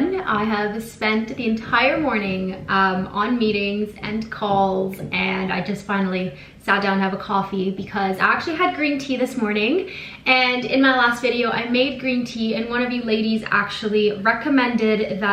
everyone. I have spent the entire morning on meetings and calls, and I just finally sat down to have a coffee because I actually had green tea this morning. And in my last video I made green tea, and one of you ladies actually recommended that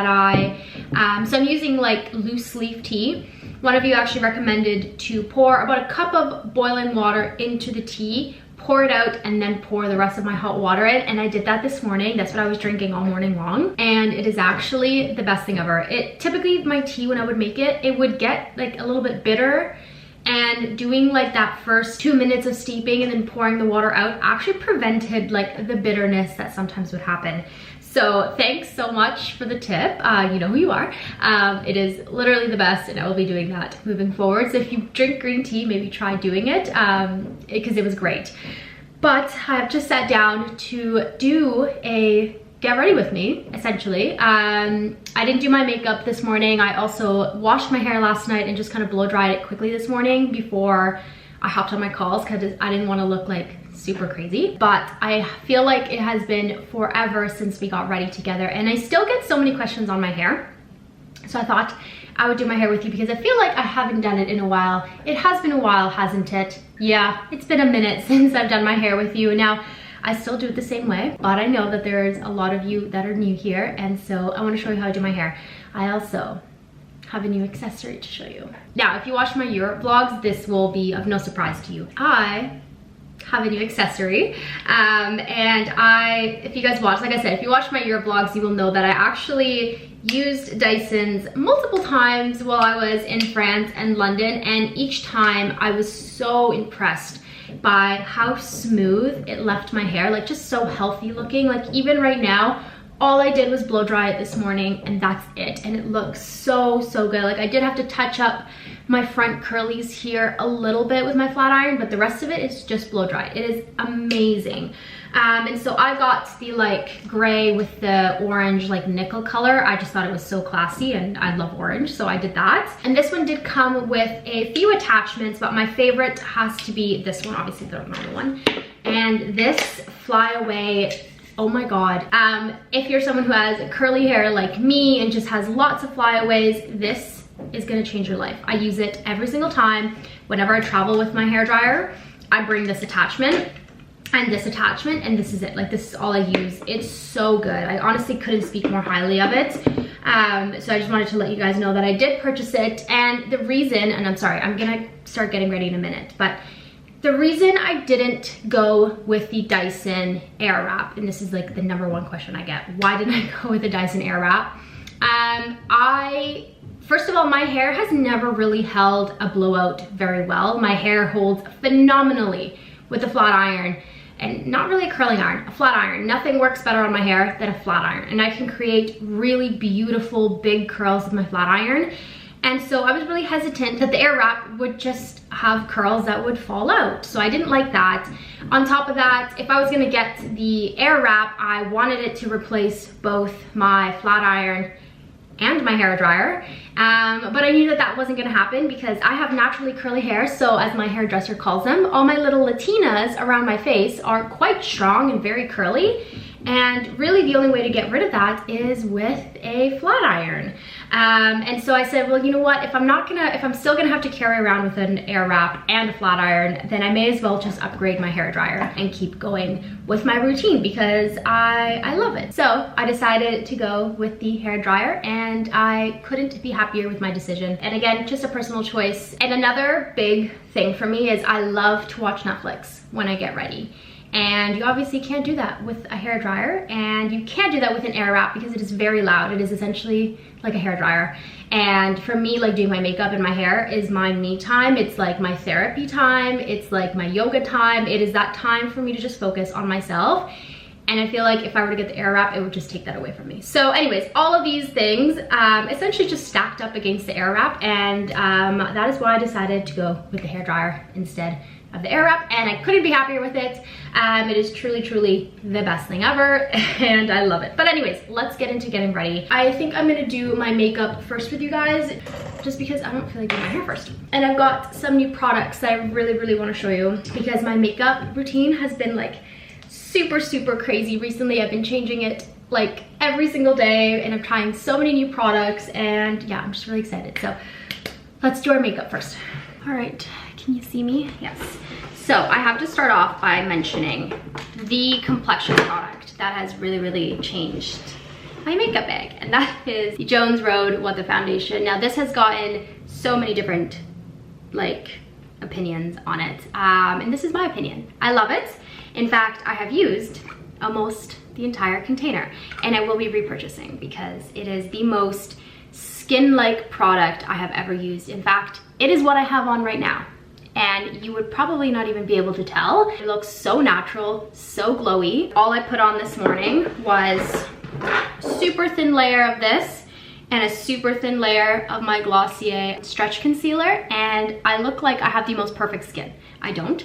so I'm using like loose leaf tea. One of you actually recommended to pour about a cup of boiling water into the tea, pour it out, and then pour the rest of my hot water in. And I did that this morning. That's what I was drinking all morning long, and it is actually the best thing ever. Typically my tea, when I would make it, it would get like a little bit bitter, and doing like that first 2 minutes of steeping and then pouring the water out actually prevented like the bitterness that sometimes would happen. So thanks so much for the tip. You know who you are. It is literally the best, and I will be doing that moving forward. So if you drink green tea, maybe try doing it because it was great. But I've just sat down to do a get ready with me, essentially. I didn't do my makeup this morning. I also washed my hair last night and just kind of blow dried it quickly this morning before I hopped on my calls because I didn't want to look like super crazy. But I feel like it has been forever since we got ready together, and I still get so many questions on my hair. So I thought I would do my hair with you because I feel like I haven't done it in a while. It has been a while, hasn't it? Yeah, it's been a minute since I've done my hair with you. Now, I still do it the same way, but I know that there's a lot of you that are new here, and so I want to show you how I do my hair. I also have a new accessory to show you. Now, if you watch my Europe vlogs, this will be of no surprise to you. I have a new accessory, and if you guys watch, like I said, if you watch my Europe vlogs, you will know that I actually used Dysons multiple times while I was in France and London, and each time I was so impressed by how smooth it left my hair, like just so healthy looking. Like even right now, all I did was blow dry it this morning, and that's it, and it looks so good. Like I did have to touch up my front curlies here a little bit with my flat iron, but the rest of it is just blow dry. It is amazing. And so I got the like gray with the orange like nickel color. I just thought it was so classy, and I love orange, so I did that. And this one did come with a few attachments, but my favorite has to be this one, obviously the normal one. And this flyaway, oh my god. If you're someone who has curly hair like me and just has lots of flyaways, this is gonna change your life. I use it every single time. Whenever I travel with my hairdryer, I bring this attachment and this attachment, and this is it. Like this is all I use. It's so good. I honestly couldn't speak more highly of it. So I just wanted to let you guys know that I did purchase it, and the reason, and I'm sorry, I'm gonna start getting ready in a minute, but the reason I didn't go with the Dyson Airwrap, and this is like the #1 question I get, why didn't I go with the Dyson Airwrap? First of all, my hair has never really held a blowout very well. My hair holds phenomenally with a flat iron, and not really a curling iron, a flat iron. Nothing works better on my hair than a flat iron, and I can create really beautiful big curls with my flat iron. And so I was really hesitant that the Airwrap would just have curls that would fall out. So I didn't like that. On top of that, if I was gonna get the Airwrap, I wanted it to replace both my flat iron and my hair dryer. But I knew that that wasn't gonna happen because I have naturally curly hair. So as my hairdresser calls them, all my little Latinas around my face are quite strong and very curly. And really the only way to get rid of that is with a flat iron. And so I said, well, you know what, if I'm still gonna have to carry around with an Airwrap and a flat iron, then I may as well just upgrade my hair dryer and keep going with my routine because I love it. So I decided to go with the hair dryer, and I couldn't be happier with my decision. And again, just a personal choice. And another big thing for me is I love to watch Netflix when I get ready. And you obviously can't do that with a hair dryer, and you can't do that with an Airwrap because it is very loud. It is essentially like a hair dryer. And for me, like doing my makeup and my hair is my me time. It's like my therapy time. It's like my yoga time. It is that time for me to just focus on myself. And I feel like if I were to get the Airwrap, it would just take that away from me. So anyways, all of these things essentially just stacked up against the Airwrap, and that is why I decided to go with the hair dryer instead of the Airwrap, and I couldn't be happier with it. It is truly the best thing ever, and I love it. But anyways, let's get into getting ready. I think I'm gonna do my makeup first with you guys, just because I don't feel like doing my hair first. And I've got some new products that I really want to show you because my makeup routine has been like super crazy recently. I've been changing it like every single day, and I'm trying so many new products, and yeah, I'm just really excited. So let's do our makeup first. All right, can you see me? Yes. So I have to start off by mentioning the complexion product that has really changed my makeup bag, and that is the Jones Road What the Foundation. Now this has gotten so many different like opinions on it, and this is my opinion. I love it. In fact, I have used almost the entire container, and I will be repurchasing because it is the most skin-like product I have ever used. In fact, it is what I have on right now, and you would probably not even be able to tell. It looks so natural, so glowy. All I put on this morning was a super thin layer of this and a super thin layer of my Glossier stretch concealer, and I look like I have the most perfect skin. I don't.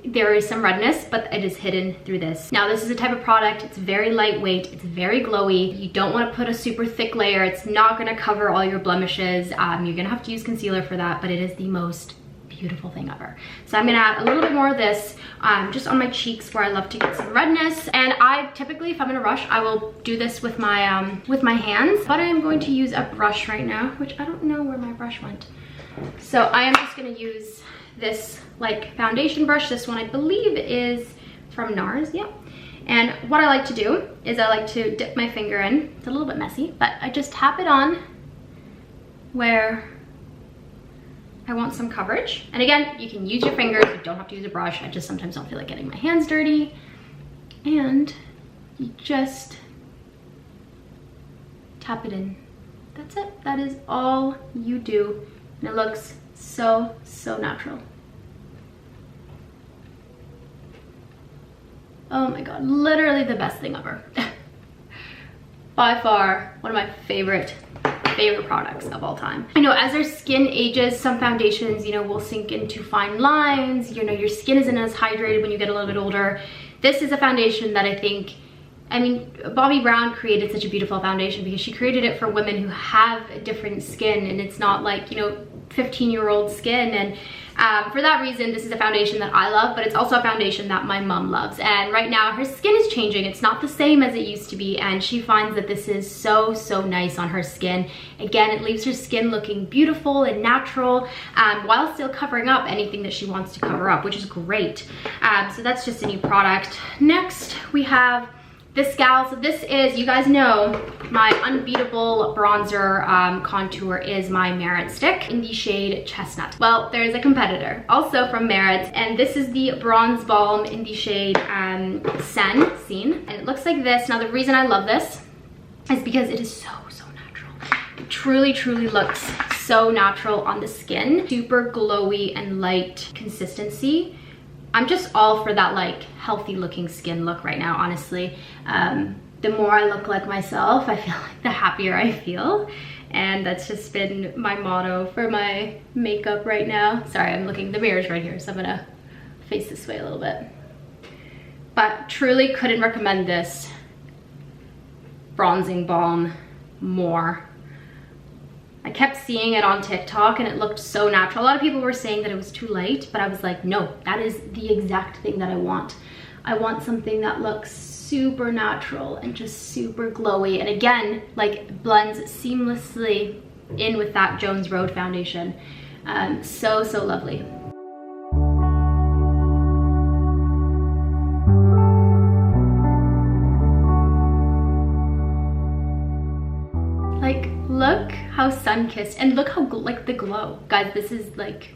There is some redness, but it is hidden through this. Now this is a type of product, it's very lightweight, it's very glowy. You don't want to put a super thick layer. It's not going to cover all your blemishes. You're going to have to use concealer for that, but it is the most beautiful thing ever. So I'm gonna add a little bit more of this just on my cheeks where I love to get some redness. And I typically, if I'm in a rush, I will do this with my hands, but I am going to use a brush right now, which I don't know where my brush went. So I am just gonna use this like foundation brush. This one I believe is from NARS, yeah. And what I like to do is I like to dip my finger in. It's a little bit messy, but I just tap it on where I want some coverage. And again, you can use your fingers, you don't have to use a brush. I just sometimes don't feel like getting my hands dirty. And you just tap it in. That's it. That is all you do. And it looks so natural. Oh my god, literally the best thing ever. By far, one of my favorite products of all time. I know as our skin ages, some foundations, you know, will sink into fine lines. You know, your skin isn't as hydrated when you get a little bit older. This is a foundation that I think, I mean, Bobbi Brown created such a beautiful foundation because she created it for women who have different skin, and it's not like, you know, 15-year-old skin. And for that reason, this is a foundation that I love, but it's also a foundation that my mom loves. And right now her skin is changing. It's not the same as it used to be, and she finds that this is so nice on her skin. Again, it leaves her skin looking beautiful and natural while still covering up anything that she wants to cover up, which is great. So that's just a new product. Next, we have this gal. So this is, you guys know, my unbeatable bronzer contour is my Merit stick in the shade Chestnut. Well, there's a competitor also from Merit, and this is the Bronze Balm in the shade Scene. And it looks like this. Now the reason I love this is because it is so natural. It truly looks so natural on the skin. Super glowy and light consistency. I'm just all for that like healthy looking skin look right now, honestly. The more I look like myself, I feel like the happier I feel. And that's just been my motto for my makeup right now. Sorry, I'm looking, the mirror's right here, so I'm gonna face this way a little bit. But truly couldn't recommend this bronzing balm more. I kept seeing it on TikTok and it looked so natural. A lot of people were saying that it was too light, but I was like, no, that is the exact thing that I want. I want something that looks super natural and just super glowy. And again, like blends seamlessly in with that Jones Road foundation. So lovely. Like, look how sun-kissed, and look how like the glow. Guys, this is like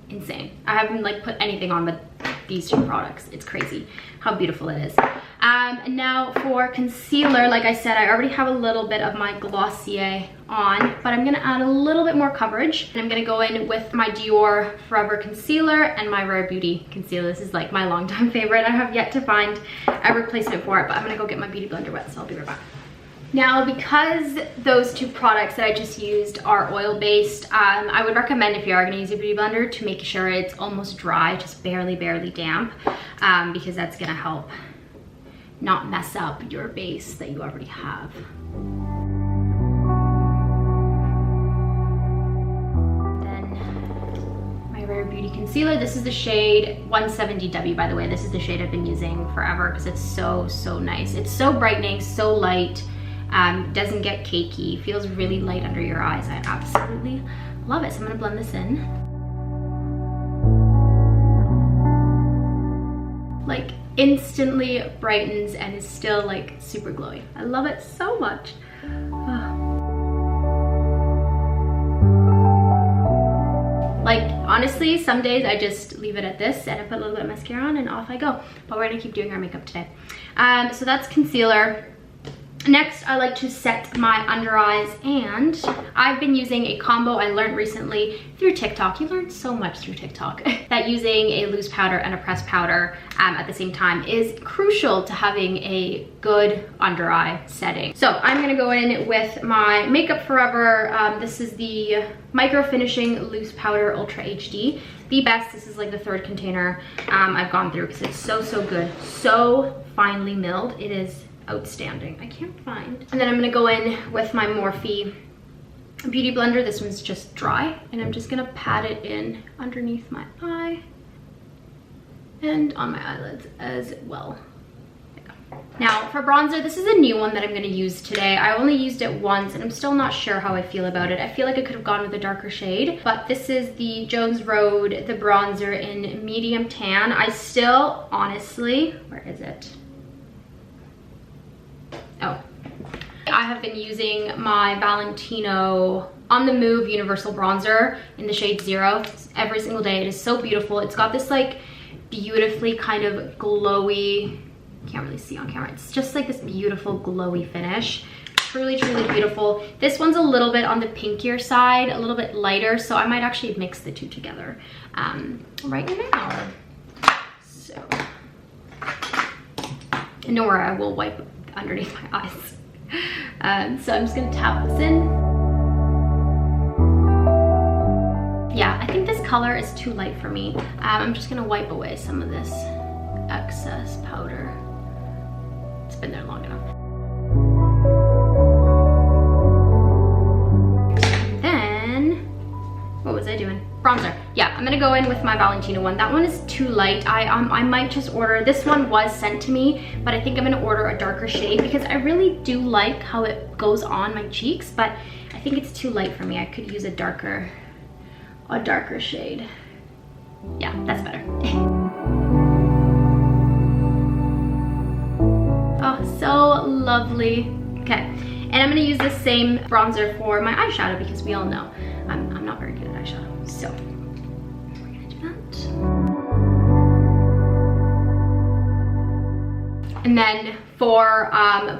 insane. I haven't like put anything on but these two products. It's crazy how beautiful it is. And now for concealer, like I said, I already have a little bit of my Glossier on, but I'm gonna add a little bit more coverage. And I'm gonna go in with my Dior Forever Concealer and my Rare Beauty Concealer. This is like my longtime favorite. I have yet to find a replacement for it, but I'm gonna go get my Beauty Blender wet, so I'll be right back. Now, because those two products that I just used are oil-based, I would recommend, if you are gonna use a Beauty Blender, to make sure it's almost dry, just barely damp, because that's gonna help not mess up your base that you already have. Then my Rare Beauty Beauty concealer. This is the shade 170W, by the way. This is the shade I've been using forever because it's so, so nice. It's so brightening, so light, doesn't get cakey, feels really light under your eyes. I absolutely love it. So I'm gonna blend this in. Like instantly brightens and is still like super glowy. I love it so much. Like honestly, some days I just leave it at this and I put a little bit of mascara on and off I go. But we're gonna keep doing our makeup today. So that's concealer. Next, I like to set my under eyes, and I've been using a combo I learned recently through TikTok. You learn so much through TikTok. That using a loose powder and a pressed powder at the same time is crucial to having a good under eye setting. So I'm gonna go in with my Makeup Forever. This is the Micro Finishing Loose Powder Ultra HD. The best. This is like the third container I've gone through because it's so, so good. So finely milled. It is outstanding. I can't find. And then I'm gonna go in with my Morphe Beauty Blender. This one's just dry, and I'm just gonna pat it in underneath my eye and on my eyelids as well. There you go. Now for bronzer, this is a new one that I'm gonna use today. I only used it once and I'm still not sure how I feel about it. I feel like I could have gone with a darker shade, but this is the Jones Road, the bronzer in medium tan. I still, honestly, where is it? Oh, I have been using my Valentino On The Move Universal Bronzer in the shade 0 every single day. It is so beautiful. It's got this like beautifully kind of glowy, can't really see on camera. It's just like this beautiful glowy finish. Truly, truly beautiful. This one's a little bit on the pinkier side, a little bit lighter, so I might actually mix the two together right now. So, and don't worry, I will wipe underneath my eyes. So I'm just gonna tap this in. Yeah, I think this color is too light for me. I'm just gonna wipe away some of this excess powder. It's been there long enough. Then, what was I doing? Bronzer. Yeah, I'm gonna go in with my Valentino one. That one is too light. I might just order, this one was sent to me, but I think I'm gonna order a darker shade because I really do like how it goes on my cheeks, but I think it's too light for me. I could use a darker shade. Yeah, that's better. Oh, so lovely. Okay, and I'm gonna use the same bronzer for my eyeshadow because we all know I'm not very good at eyeshadow. So we're gonna do that. And then for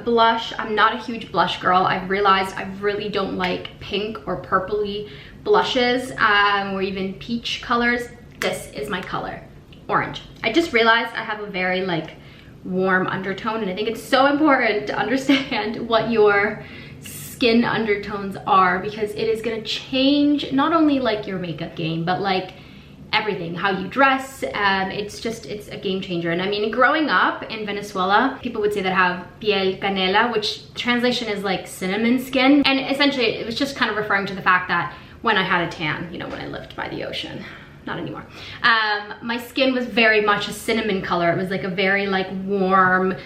blush, I'm not a huge blush girl. I've realized I really don't like pink or purpley blushes or even peach colors. This is my color, orange. I just realized I have a very like warm undertone, and I think it's so important to understand what your skin undertones are because it is gonna change not only like your makeup game, but like everything, how you dress. It's a game changer. And I mean, growing up in Venezuela, people would say that I have piel canela, which translation is like cinnamon skin. And essentially it was just kind of referring to the fact that when I had a tan, you know, when I lived by the ocean, not anymore. My skin was very much a cinnamon color. It was like a very like warm,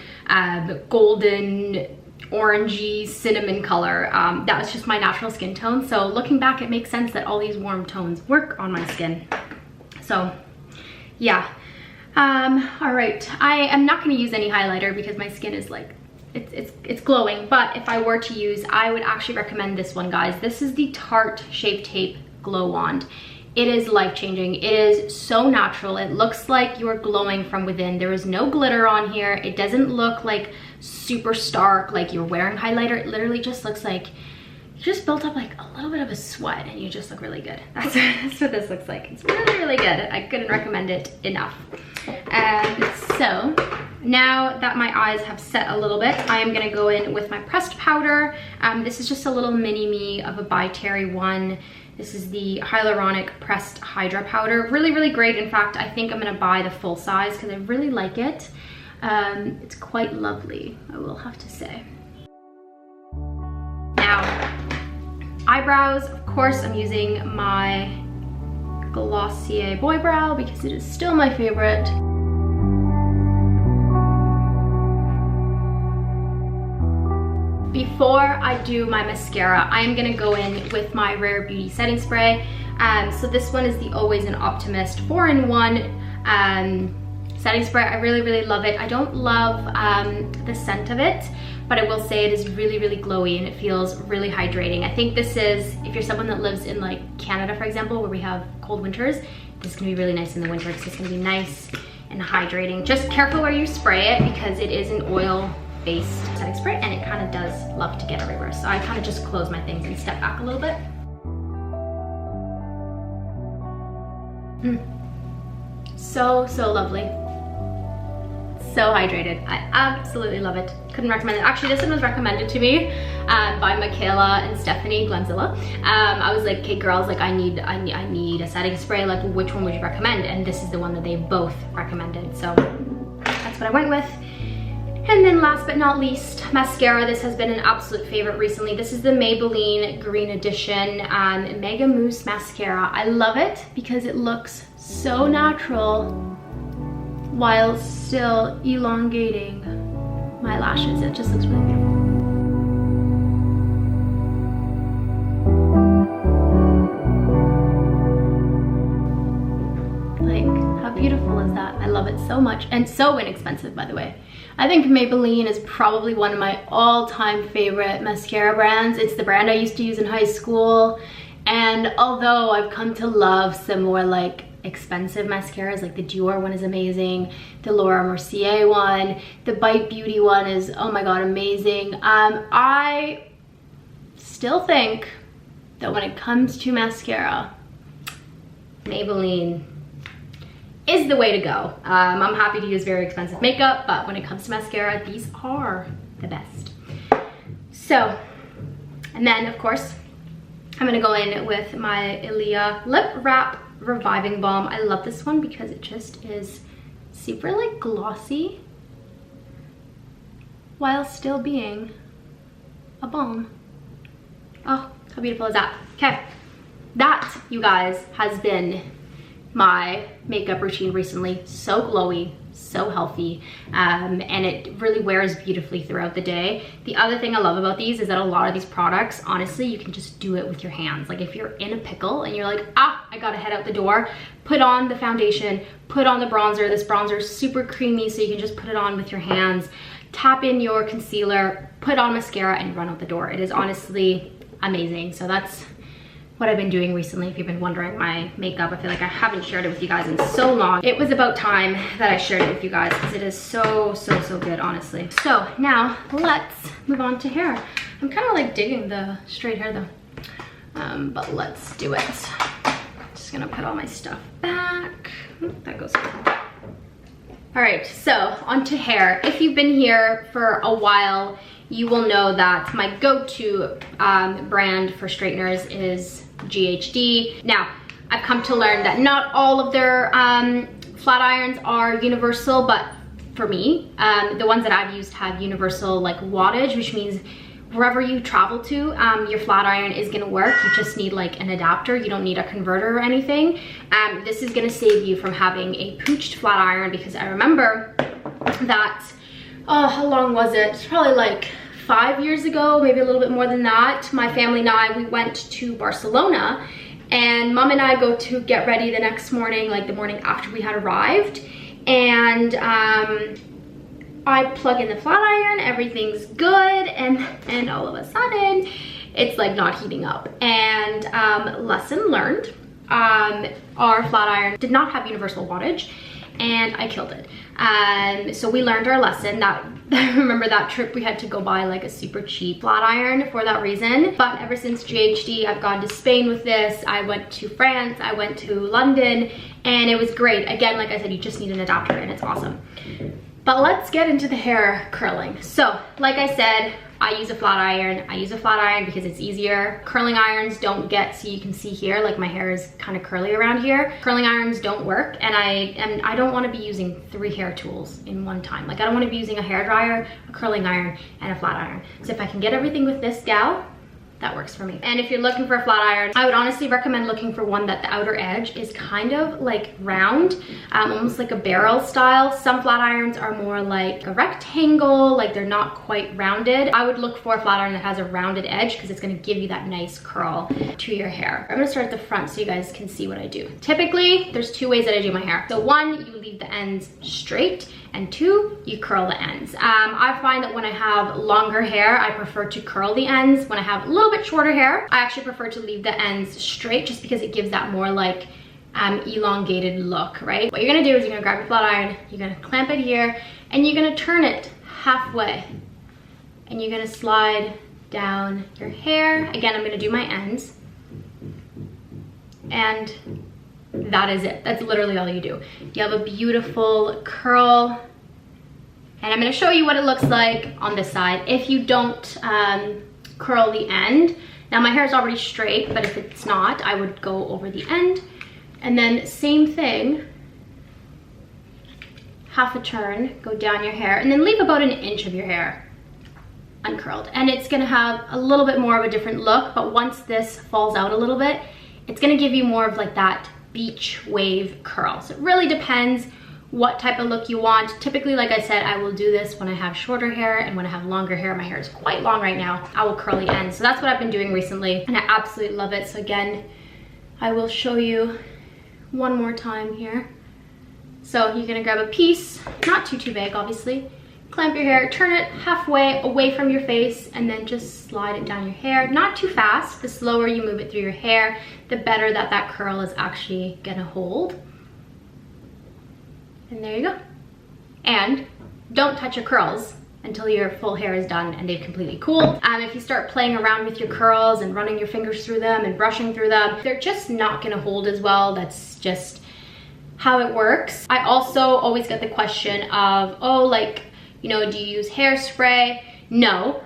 golden, orangey cinnamon color. That was just my natural skin tone. So looking back, it makes sense that all these warm tones work on my skin. So yeah. All right, I am not going to use any highlighter because my skin is like, it's glowing. But if I were to use, I would actually recommend this one, guys. This is the Tarte Shape Tape Glow Wand. It is life-changing. It is so natural. It looks like you're glowing from within. There is no glitter on here. It doesn't look like super stark, like you're wearing highlighter. It literally just looks like you just built up like a little bit of a sweat and you just look really good. That's what this looks like. It's really, really good. I couldn't recommend it enough. So now that my eyes have set a little bit, I am gonna go in with my pressed powder. This is just a little mini-me of a By Terry one. This is the Hyaluronic Pressed Hydra Powder. Really, really great. In fact, I think I'm gonna buy the full size because I really like it. It's quite lovely, I will have to say. Now, eyebrows, of course, I'm using my Glossier Boy Brow because it is still my favorite. Before I do my mascara, I am gonna go in with my Rare Beauty setting spray. So this one is the Always an Optimist 4-in-1 setting spray. I really love it. I don't love the scent of it, but I will say it is really glowy and it feels really hydrating. I think this is, if you're someone that lives in like Canada, for example, where we have cold winters, this is gonna be really nice in the winter because it's gonna be nice and hydrating. Just careful where you spray it because it is an oil-based setting spray and it kind of does love to get everywhere. So I kind of just close my things and step back a little bit. So lovely. So hydrated. I absolutely love it. Couldn't recommend it. Actually, this one was recommended to me by Michaela and Stephanie Glenzilla. I was like, okay girls, like I need a setting spray, like which one would you recommend? And this is the one that they both recommended. So that's what I went with. And then last but not least, mascara. This has been an absolute favorite recently. This is the Maybelline Green Edition Mega Mousse Mascara. I love it because it looks so natural while still elongating my lashes. It just looks really beautiful. Like, how beautiful is that? I love it so much, and so inexpensive, by the way. I think Maybelline is probably one of my all-time favorite mascara brands. It's the brand I used to use in high school, and although I've come to love some more like expensive mascaras, like the Dior one is amazing, the Laura Mercier one, the Bite Beauty one is, oh my god, amazing. I still think that when it comes to mascara, Maybelline is the way to go. I'm happy to use very expensive makeup, but when it comes to mascara, these are the best. So, and then of course, I'm gonna go in with my Ilia Lip Wrap Reviving Balm. I love this one because it just is super like glossy while still being a balm. Oh, how beautiful is that? Okay, that, you guys, has been my makeup routine recently. So glowy, so healthy, and it really wears beautifully throughout the day. The other thing I love about these is that a lot of these products, honestly, you can just do it with your hands. Like if you're in a pickle and you're like, I gotta head out the door, put on the foundation, put on the bronzer. This bronzer is super creamy, so you can just put it on with your hands, tap in your concealer, put on mascara, and run out the door. It is honestly amazing. So that's what I've been doing recently. If you've been wondering my makeup, I feel like I haven't shared it with you guys in so long. It was about time that I shared it with you guys because it is so good, honestly. So now let's move on to hair. I'm kind of like digging the straight hair though, but let's do it. Just gonna put all my stuff back. That goes good. All right, so onto hair. If you've been here for a while, you will know that my go-to brand for straighteners is GHD. Now, I've come to learn that not all of their flat irons are universal, but for me, the ones that I've used have universal like wattage, which means wherever you travel to, your flat iron is gonna work. You just need like an adapter. You don't need a converter or anything. This is gonna save you from having a pooched flat iron, because I remember that, oh, how long was it? It's probably like 5 years ago, maybe a little bit more than that. My family and I, we went to Barcelona, and mom and I go to get ready the next morning, like the morning after we had arrived, and I plug in the flat iron, everything's good, and all of a sudden, it's like not heating up. And lesson learned, our flat iron did not have universal wattage, and I killed it. So we learned our lesson. That I remember that trip we had to go buy like a super cheap flat iron for that reason. But ever since GHD, I've gone to Spain with this. I went to France, I went to London, and it was great. Again, like I said, you just need an adapter and it's awesome. But let's get into the hair curling. So like I said, I use a flat iron. I use a flat iron because it's easier. Curling irons don't get, so you can see here, like my hair is kind of curly around here. Curling irons don't work, and I don't want to be using 3 hair tools in one time. Like I don't want to be using a hair dryer, a curling iron, and a flat iron. So if I can get everything with this gal, that works for me. And if you're looking for a flat iron, I would honestly recommend looking for one that the outer edge is kind of like round, almost like a barrel style. Some flat irons are more like a rectangle, like they're not quite rounded. I would look for a flat iron that has a rounded edge because it's gonna give you that nice curl to your hair. I'm gonna start at the front so you guys can see what I do. Typically, there's two ways that I do my hair. So one, you leave the ends straight, and two, you curl the ends. I find that when I have longer hair, I prefer to curl the ends. When I have a little bit shorter hair, I actually prefer to leave the ends straight just because it gives that more like elongated look, right? What you're gonna do is you're gonna grab your flat iron, you're gonna clamp it here, and you're gonna turn it halfway. And you're gonna slide down your hair. Again, I'm gonna do my ends. And that is it. That's literally all you do. You have a beautiful curl. And I'm gonna show you what it looks like on this side. If you don't curl the end, now my hair is already straight, but if it's not, I would go over the end. And then same thing, half a turn, go down your hair, and then leave about an inch of your hair uncurled. And it's gonna have a little bit more of a different look, but once this falls out a little bit, it's gonna give you more of like that beach wave curl. So it really depends what type of look you want. Typically, like I said, I will do this when I have shorter hair, and when I have longer hair, my hair is quite long right now, I will curl the ends. So that's what I've been doing recently, and I absolutely love it. So again, I will show you one more time here. So you're gonna grab a piece, not too big, obviously, clamp your hair, turn it halfway away from your face, and then just slide it down your hair. Not too fast. The slower you move it through your hair, the better that that curl is actually gonna hold. And there you go. And don't touch your curls until your full hair is done and they've completely cooled. If you start playing around with your curls and running your fingers through them and brushing through them, they're just not gonna hold as well. That's just how it works. I also always get the question of, oh, like, you know, do you use hairspray? No.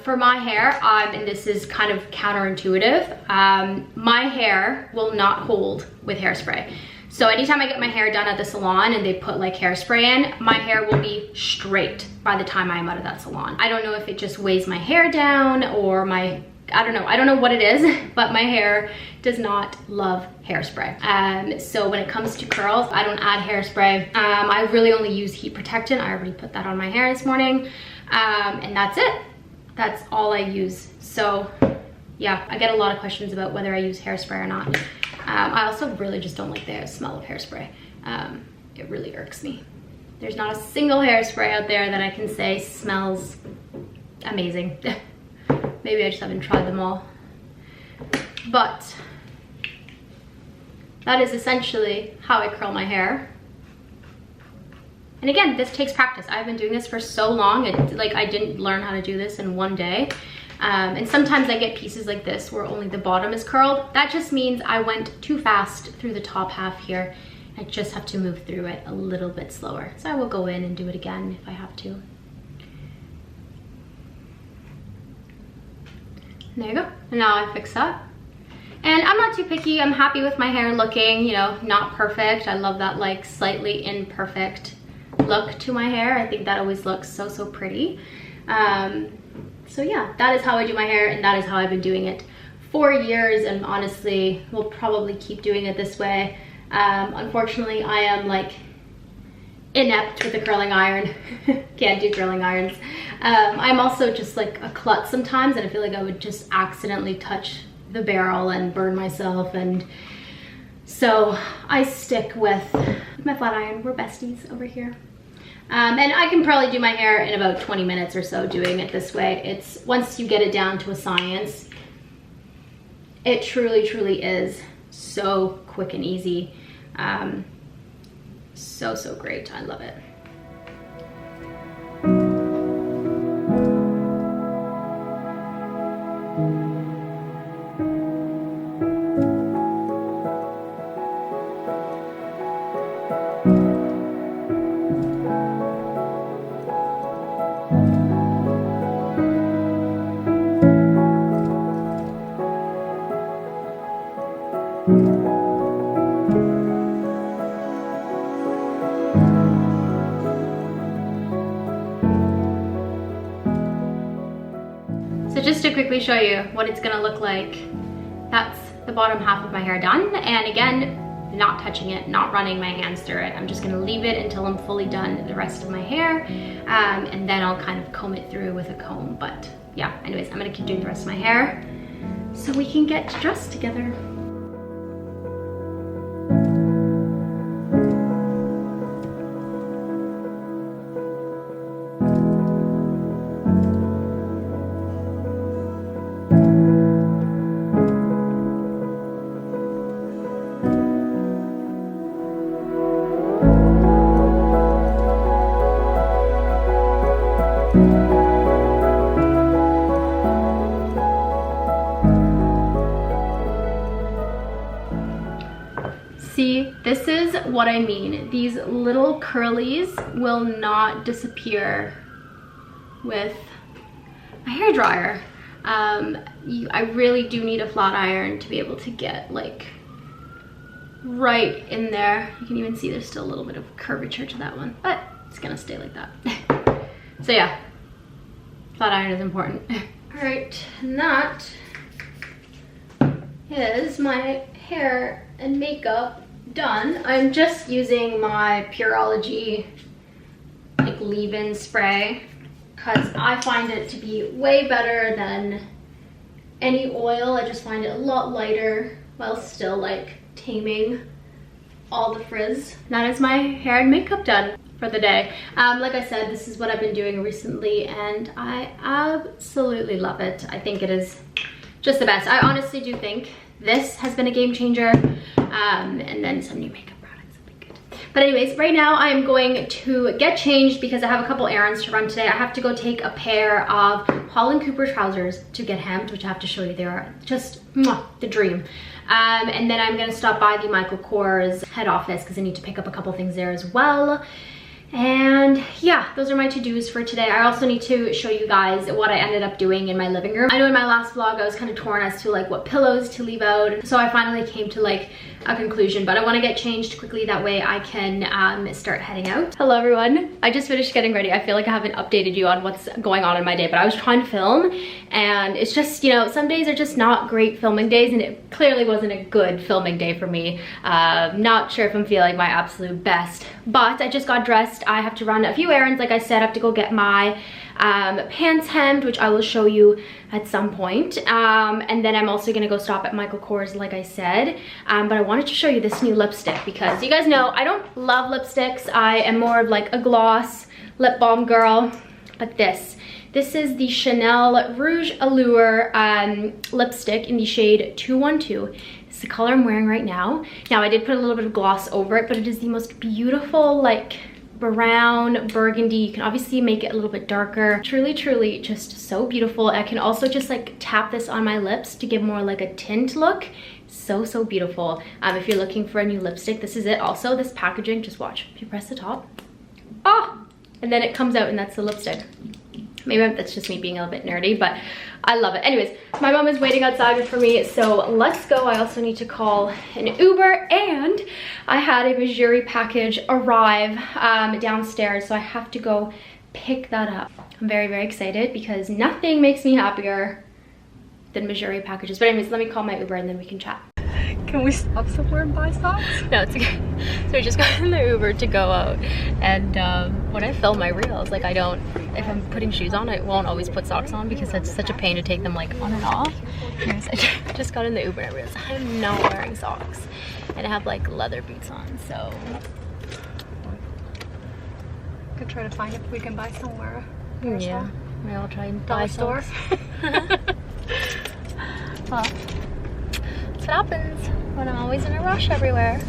For my hair, and this is kind of counterintuitive, my hair will not hold with hairspray. So anytime I get my hair done at the salon and they put like hairspray in, my hair will be straight by the time I'm out of that salon. I don't know if it just weighs my hair down or I don't know what it is, but my hair does not love hairspray. So when it comes to curls, I don't add hairspray. I really only use heat protectant. I already put that on my hair this morning. And that's it. That's all I use. So yeah, I get a lot of questions about whether I use hairspray or not. I also really just don't like the smell of hairspray. It really irks me. There's not a single hairspray out there that I can say smells amazing. Maybe I just haven't tried them all. But that is essentially how I curl my hair. And again, this takes practice. I've been doing this for so long. I didn't learn how to do this in one day. And sometimes I get pieces like this where only the bottom is curled. That just means I went too fast through the top half here. I just have to move through it a little bit slower. So I will go in and do it again if I have to. And there you go. And now I fix that. And I'm not too picky. I'm happy with my hair looking, you know, not perfect. I love that like slightly imperfect look to my hair. I think that always looks so, so pretty. So yeah, that is how I do my hair, and that is how I've been doing it for years, and honestly will probably keep doing it this way. Unfortunately, I am like inept with the curling iron. Can't do curling irons. I'm also just like a klutz sometimes, and I feel like I would just accidentally touch the barrel and burn myself, and so I stick with my flat iron. We're besties over here. And I can probably do my hair in about 20 minutes or so doing it this way. It's once you get it down to a science, it truly, truly is so quick and easy. So, so great. I love it. quickly show you what it's gonna look like. That's the bottom half of my hair done. And again, not touching it, not running my hands through it. I'm just gonna leave it until I'm fully done the rest of my hair. And then I'll kind of comb it through with a comb. But yeah, anyways, I'm gonna keep doing the rest of my hair so we can get dressed together. See, this is what I mean. These little curlies will not disappear with a hairdryer. I really do need a flat iron to be able to get like right in there. You can even see there's still a little bit of curvature to that one, but it's gonna stay like that. So yeah, flat iron is important. All right, and that is my hair and makeup done. I'm just using my Pureology like leave-in spray because I find it to be way better than any oil. I just find it a lot lighter while still like taming all the frizz. That is my hair and makeup done for the day. Like I said, this is what I've been doing recently and I absolutely love it. I think it is just the best. I honestly do think this has been a game changer, and then some new makeup products will be good. But anyways, right now I'm going to get changed because I have a couple errands to run today. I have to go take a pair of Holland Cooper trousers to get hemmed, which I have to show you. They are just the dream. And then I'm gonna stop by the Michael Kors head office because I need to pick up a couple things there as well. And yeah, those are my to-dos for today. I also need to show you guys what I ended up doing in my living room. I know in my last vlog I was kind of torn as to like what pillows to leave out, so I finally came to like a conclusion, but I want to get changed quickly, that way I can start heading out. Hello everyone, I just finished getting ready. I feel like I haven't updated you on what's going on in my day, but I was trying to film and it's just, you know, some days are just not great filming days, and it clearly wasn't a good filming day for me. Not sure if I'm feeling my absolute best, but I just got dressed. I have to run a few errands. Like I said, I have to go get my pants hemmed, which I will show you at some point. And then I'm also gonna go stop at Michael Kors, like I said. But I wanted to show you this new lipstick because you guys know I don't love lipsticks. I am more of like a gloss lip balm girl. But this is the Chanel Rouge Allure lipstick in the shade 212. It's the color I'm wearing right now. Now I did put a little bit of gloss over it, but it is the most beautiful like brown burgundy. You can obviously make it a little bit darker. Truly just so beautiful. I can also just like tap this on my lips to give more like a tint look. So beautiful. If you're looking for a new lipstick, this is it. Also, this packaging, just watch, if you press the top, and then it comes out and that's the lipstick. Maybe that's just me being a little bit nerdy, but I love it. Anyways, my mom is waiting outside for me, so let's go. I also need to call an Uber, and I had a Missouri package arrive downstairs, so I have to go pick that up. I'm very excited because nothing makes me happier than Missouri packages. But anyways, let me call my Uber and then we can chat. Can we stop somewhere and buy socks? No, it's okay. So we just got in the Uber to go out, and when I film my reels, like if I'm putting shoes on, I won't always put socks on because that's such a pain to take them like on and off. Anyways, I just got in the Uber and I realized I'm not wearing socks, and I have like leather boots on, so. Could try to find if we can buy somewhere. Yeah, maybe I'll try and buy store. Well, that's what happens when I'm always in a rush everywhere.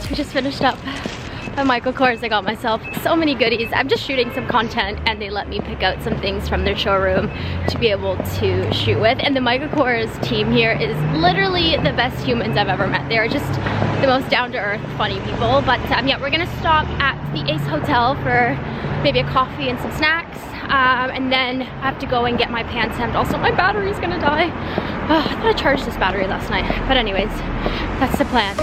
We just finished up at Michael Kors. I got myself so many goodies. I'm just shooting some content and they let me pick out some things from their showroom to be able to shoot with. And the Michael Kors team here is literally the best humans I've ever met. They are just the most down-to-earth, funny people. But yeah, we're gonna stop at the Ace Hotel for maybe a coffee and some snacks. and then I have to go and get my pants hemmed. Also, my battery's gonna die. Oh, I thought I charged this battery last night, but anyways, that's the plan.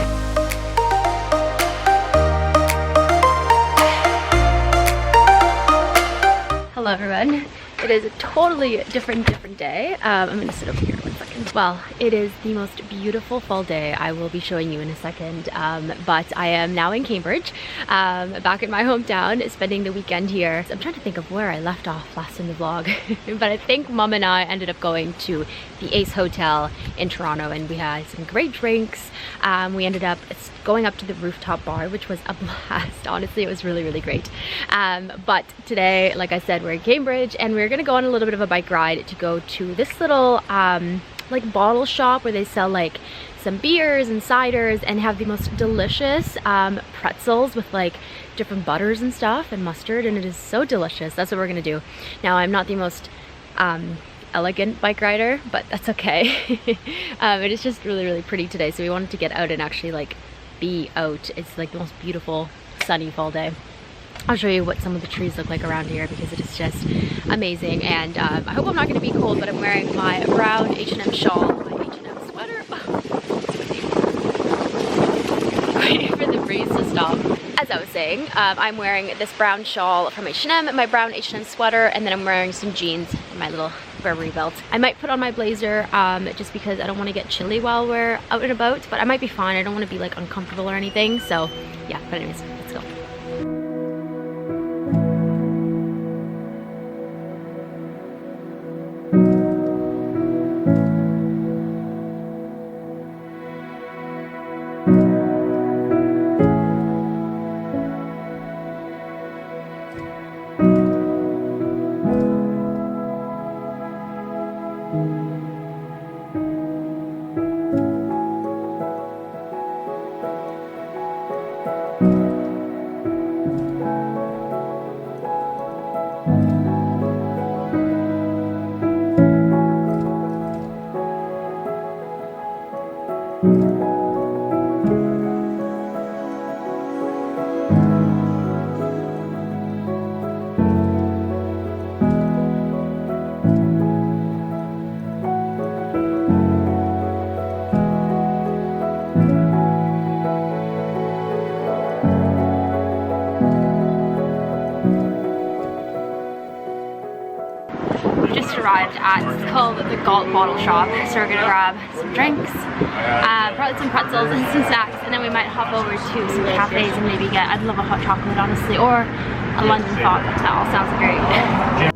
Hello everyone. It is a totally different day. I'm gonna sit over here 1 second. Well, it is the most beautiful fall day. I will be showing you in a second, but I am now in Cambridge, back in my hometown, spending the weekend here. I'm trying to think of where I left off last in the vlog, but I think Mom and I ended up going to the Ace Hotel in Toronto, and we had some great drinks. We ended up going up to the rooftop bar, which was a blast. Honestly, it was really great. But today, like I said, we're in Cambridge, and we're gonna go on a little bit of a bike ride to go to this little like bottle shop where they sell like some beers and ciders and have the most delicious pretzels with like different butters and stuff and mustard, and it is so delicious. That's what we're gonna do. Now, I'm not the most elegant bike rider, but that's okay. It is just really pretty today, so we wanted to get out and actually like be out. It's like the most beautiful sunny fall day. I'll show you what some of the trees look like around here because it is just amazing. And I hope I'm not going to be cold, but I'm wearing my brown H&M shawl, my H&M sweater. Waiting for the breeze to stop. As I was saying, I'm wearing this brown shawl from H&M, my brown H&M sweater, and then I'm wearing some jeans and my little Burberry belt. I might put on my blazer just because I don't want to get chilly while we're out and about, but I might be fine. I don't want to be like uncomfortable or anything. So yeah, but anyways, let's go. Arrived at, it's called the Galt Bottle Shop, so we're gonna grab some drinks, probably some pretzels and some snacks, and then we might hop over to some cafes and maybe get, I'd love a hot chocolate honestly, or a London fog. That all sounds great.